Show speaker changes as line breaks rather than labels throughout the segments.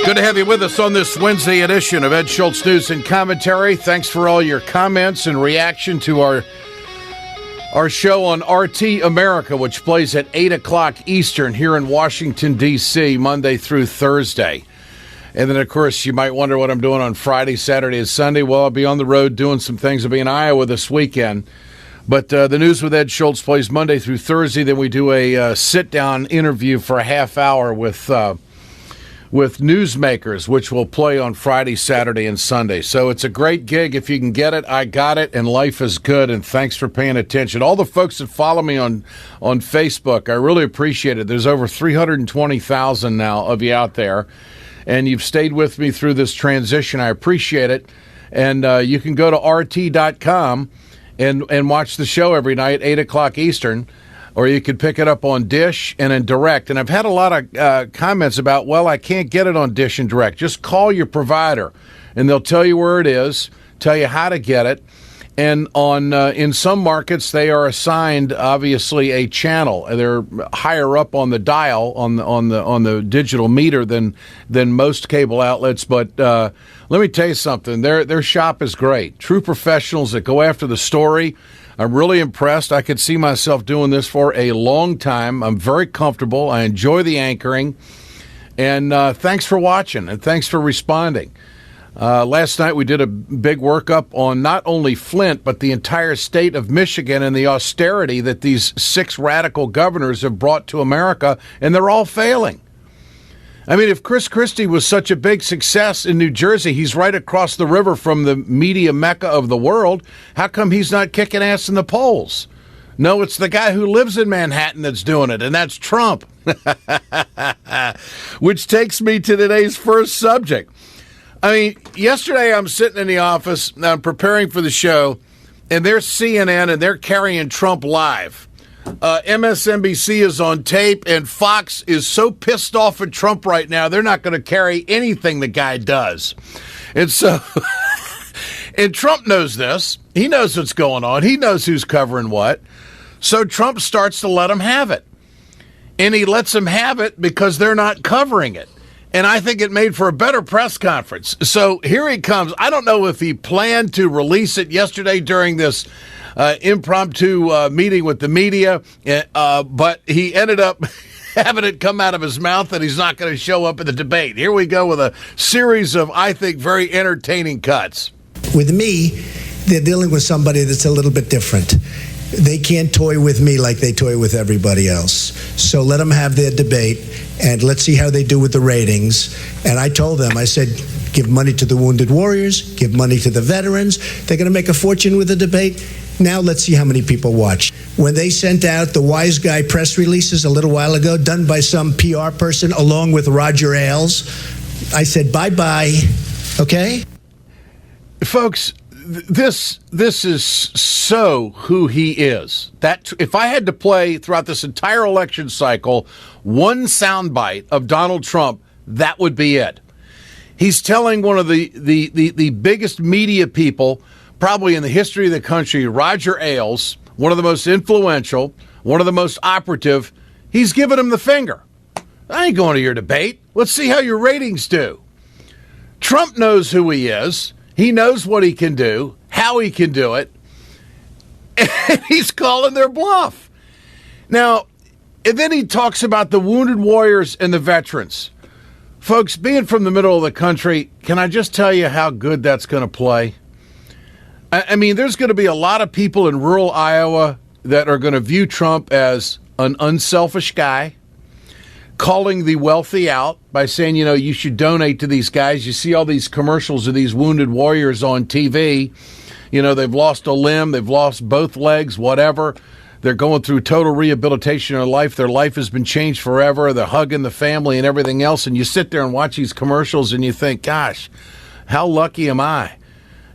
Good to have you with us on this Wednesday edition of Ed Schultz News and Commentary. Thanks for all your comments and reaction to our show on RT America, which plays at 8 o'clock Eastern here in Washington, D.C., Monday through Thursday. And then, of course, you might wonder what I'm doing on Friday, Saturday, and Sunday. Well, I'll be on the road doing some things. I'll be in Iowa this weekend. But the News with Ed Schultz plays Monday through Thursday. Then we do a sit-down interview for a half hour with newsmakers, which will play on Friday, Saturday, and Sunday. So it's a great gig. If you can get it, I got it, and life is good, and thanks for paying attention. All the folks that follow me on Facebook, I really appreciate it. There's over 320,000 now of you out there, and you've stayed with me through this transition. I appreciate it. And you can go to RT.com and watch the show every night, 8 o'clock Eastern, or you could pick it up on Dish and in Direct. And I've had a lot of comments about, well, I can't get it on Dish and Direct. Just call your provider, and they'll tell you where it is, tell you how to get it. And on in some markets, they are assigned, obviously, a channel. They're higher up on the dial, on the digital meter than most cable outlets. But let me tell you something. Their shop is great. True professionals that go after the story. I'm really impressed. I could see myself doing this for a long time. I'm very comfortable. I enjoy the anchoring. And thanks for watching, and thanks for responding. Last night we did a big workup on not only Flint, but the entire state of Michigan and the austerity that these 6 radical governors have brought to America, and they're all failing. I mean, if Chris Christie was such a big success in New Jersey, he's right across the river from the media mecca of the world, how come he's not kicking ass in the polls? No, it's the guy who lives in Manhattan that's doing it, and that's Trump. Which takes me to today's first subject. I mean, yesterday I'm sitting in the office, and I'm preparing for the show, and there's CNN, and they're carrying Trump live. MSNBC is on tape, and Fox is so pissed off at Trump right now, they're not going to carry anything the guy does. And so, and Trump knows this. He knows what's going on. He knows who's covering what. So Trump starts to let him have it. And he lets him have it because they're not covering it. And I think it made for a better press conference. So here he comes. I don't know if he planned to release it yesterday during this impromptu meeting with the media, but he ended up having it come out of his mouth that he's not going to show up at the debate. Here we go with a series of, I think, very entertaining cuts.
With me, they're dealing with somebody that's a little bit different. They can't toy with me like they toy with everybody else. So let them have their debate, and let's see how they do with the ratings. And I told them, I said, give money to the wounded warriors, give money to the veterans. They're going to make a fortune with the debate. Now let's see how many people watch. When they sent out the wise guy press releases a little while ago, done by some PR person along with Roger Ailes, I said, bye-bye, okay?
Folks, this is so who he is. That if I had to play throughout this entire election cycle one soundbite of Donald Trump, that would be it. He's telling one of the biggest media people probably in the history of the country, Roger Ailes, one of the most influential, one of the most operative, he's giving him the finger. I ain't going to your debate. Let's see how your ratings do. Trump knows who he is. He knows what he can do, how he can do it, and he's calling their bluff. Now, and then he talks about the wounded warriors and the veterans. Folks, being from the middle of the country, can I just tell you how good that's going to play? I mean, there's going to be a lot of people in rural Iowa that are going to view Trump as an unselfish guy, calling the wealthy out by saying, you know, you should donate to these guys. You see all these commercials of these wounded warriors on TV. You know, they've lost a limb, they've lost both legs, whatever. They're going through total rehabilitation of life. Their life has been changed forever. They're hugging the family and everything else. And you sit there and watch these commercials and you think, gosh, how lucky am I?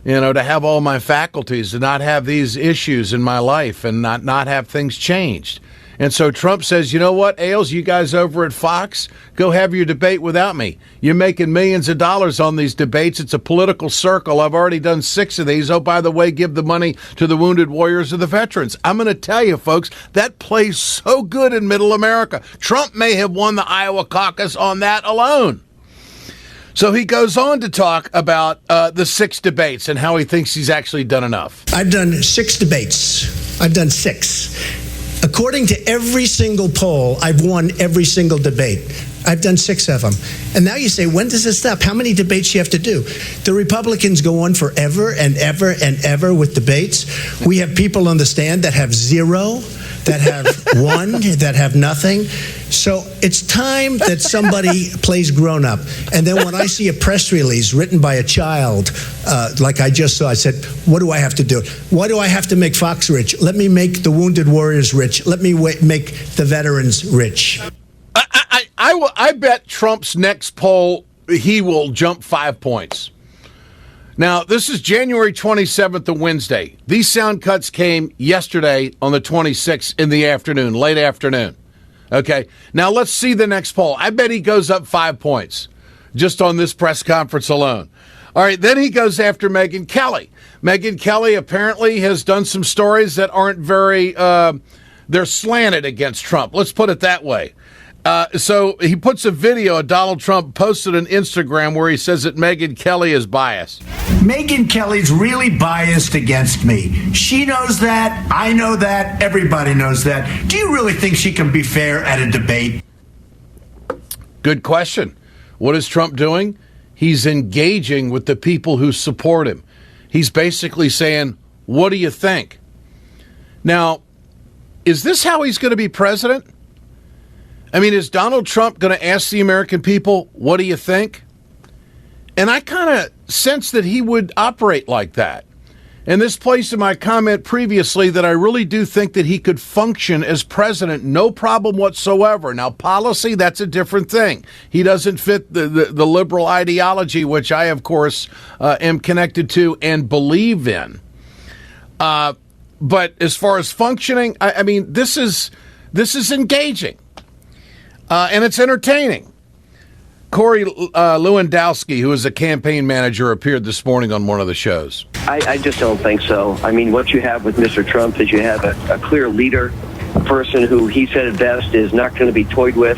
You know, to have all my faculties, to not have these issues in my life and not have things changed. And so Trump says, you know what, Ailes, you guys over at Fox, go have your debate without me. You're making millions of dollars on these debates. It's a political circle. I've already done 6 of these. Oh, by the way, give the money to the wounded warriors or the veterans. I'm going to tell you, folks, that plays so good in middle America. Trump may have won the Iowa caucus on that alone. So he goes on to talk about the 6 debates and how he thinks he's actually done enough.
I've done 6 debates. I've done 6. According to every single poll, I've won every single debate. I've done 6 of them. And now you say, when does it stop? How many debates do you have to do? The Republicans go on forever and ever and ever with debates. We have people on the stand that have 0, that have 1, that have nothing. So it's time that somebody plays grown-up. And then when I see a press release written by a child, like I just saw, I said, what do I have to do? Why do I have to make Fox rich? Let me make the wounded warriors rich. Let me make the veterans rich.
I bet Trump's next poll, he will jump 5 points. Now, this is January 27th, a Wednesday. These sound cuts came yesterday on the 26th in the afternoon, late afternoon. Okay, now let's see the next poll. I bet he goes up 5 points just on this press conference alone. All right, then he goes after Megyn Kelly. Megyn Kelly apparently has done some stories that aren't very, they're slanted against Trump. Let's put it that way. So he puts a video of Donald Trump posted on Instagram where he says that Megyn Kelly is biased.
Megyn Kelly's really biased against me. She knows that. I know that. Everybody knows that. Do you really think she can be fair at a debate?
Good question. What is Trump doing? He's engaging with the people who support him. He's basically saying, what do you think? Now, is this how he's going to be president? I mean, is Donald Trump going to ask the American people, what do you think? And I kind of sense that he would operate like that. And this plays to my comment previously that I really do think that he could function as president, no problem whatsoever. Now, policy, that's a different thing. He doesn't fit the liberal ideology, which I, of course, am connected to and believe in. But as far as functioning, I mean, this is engaging. And it's entertaining. Corey Lewandowski, who is a campaign manager, appeared this morning on one of the shows.
I just don't think so. I mean, what you have with Mr. Trump is you have a clear leader, a person who he said it best is not going to be toyed with,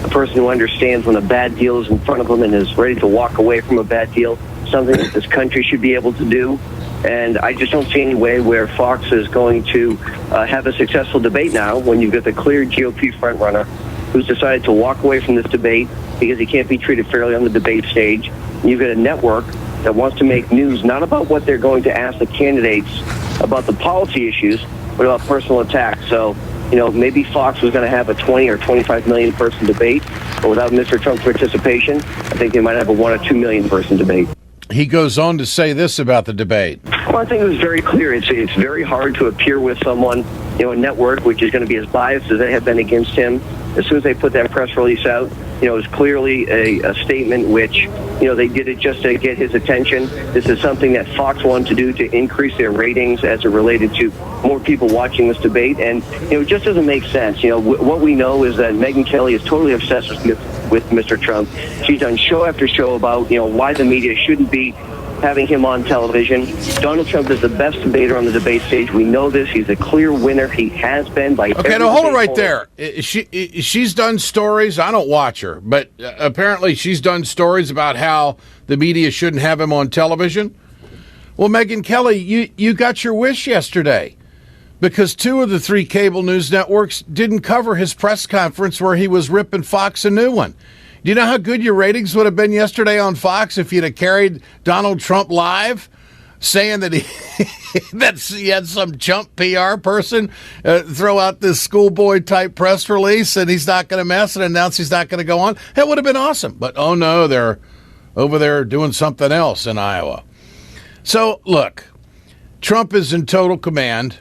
a person who understands when a bad deal is in front of him and is ready to walk away from a bad deal, something that this country should be able to do. And I just don't see any way where Fox is going to have a successful debate now when you've got the clear GOP frontrunner who's decided to walk away from this debate because he can't be treated fairly on the debate stage. And you've got a network that wants to make news not about what they're going to ask the candidates about the policy issues, but about personal attacks. So, you know, maybe Fox was going to have a 20 or 25 million person debate, but without Mr. Trump's participation, I think they might have a 1 or 2 million person debate.
He goes on to say this about the debate.
Well, I think it was very clear. It's very hard to appear with someone, you know, a network which is going to be as biased as they have been against him. As soon as they put that press release out, you know, it was clearly a statement which, you know, they did it just to get his attention. This is something that Fox wanted to do to increase their ratings as it related to more people watching this debate. And, you know, it just doesn't make sense. You know, what we know is that Megyn Kelly is totally obsessed with Mr. Trump. She's done show after show about, you know, why the media shouldn't be having him on television. Donald Trump is the best debater on the debate stage. We know this. He's a clear winner. He has been by.
Okay, now hold it right there. She's done stories. I don't watch her, but apparently she's done stories about how the media shouldn't have him on television. Well, Megyn Kelly, you got your wish yesterday because 2 of the 3 cable news networks didn't cover his press conference where he was ripping Fox a new one. Do you know how good your ratings would have been yesterday on Fox if you'd have carried Donald Trump live, saying that he had some chump PR person throw out this schoolboy type press release and he's not going to mess and announce he's not going to go on? That would have been awesome. But oh no, they're over there doing something else in Iowa. So look, Trump is in total command.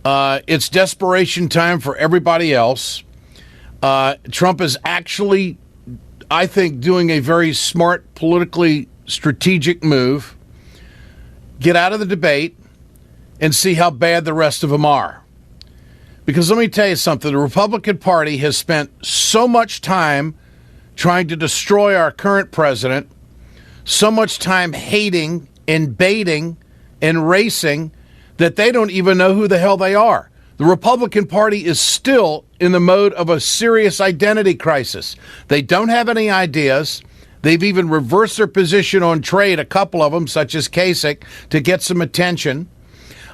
It's desperation time for everybody else. Trump is actually, I think, doing a very smart, politically strategic move. Get out of the debate and see how bad the rest of them are. Because let me tell you something, the Republican Party has spent so much time trying to destroy our current president, so much time hating and baiting and racing that they don't even know who the hell they are. The Republican Party is still in the mode of a serious identity crisis. They don't have any ideas. They've even reversed their position on trade, a couple of them, such as Kasich, to get some attention.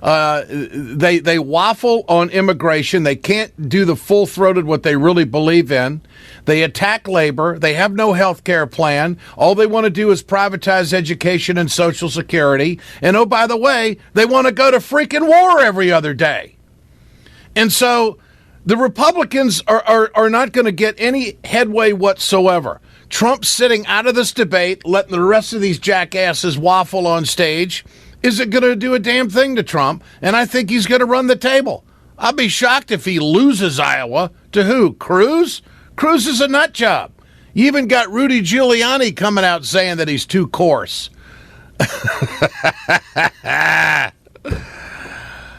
They waffle on immigration. They can't do the full-throated what they really believe in. They attack labor. They have no health care plan. All they want to do is privatize education and Social Security. And oh, by the way, they want to go to freaking war every other day. And so the Republicans are not going to get any headway whatsoever. Trump's sitting out of this debate, letting the rest of these jackasses waffle on stage. Isn't going to do a damn thing to Trump, and I think he's going to run the table. I'll be shocked if he loses Iowa to who? Cruz? Cruz is a nut job. You even got Rudy Giuliani coming out saying that he's too coarse.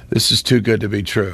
This is too good to be true.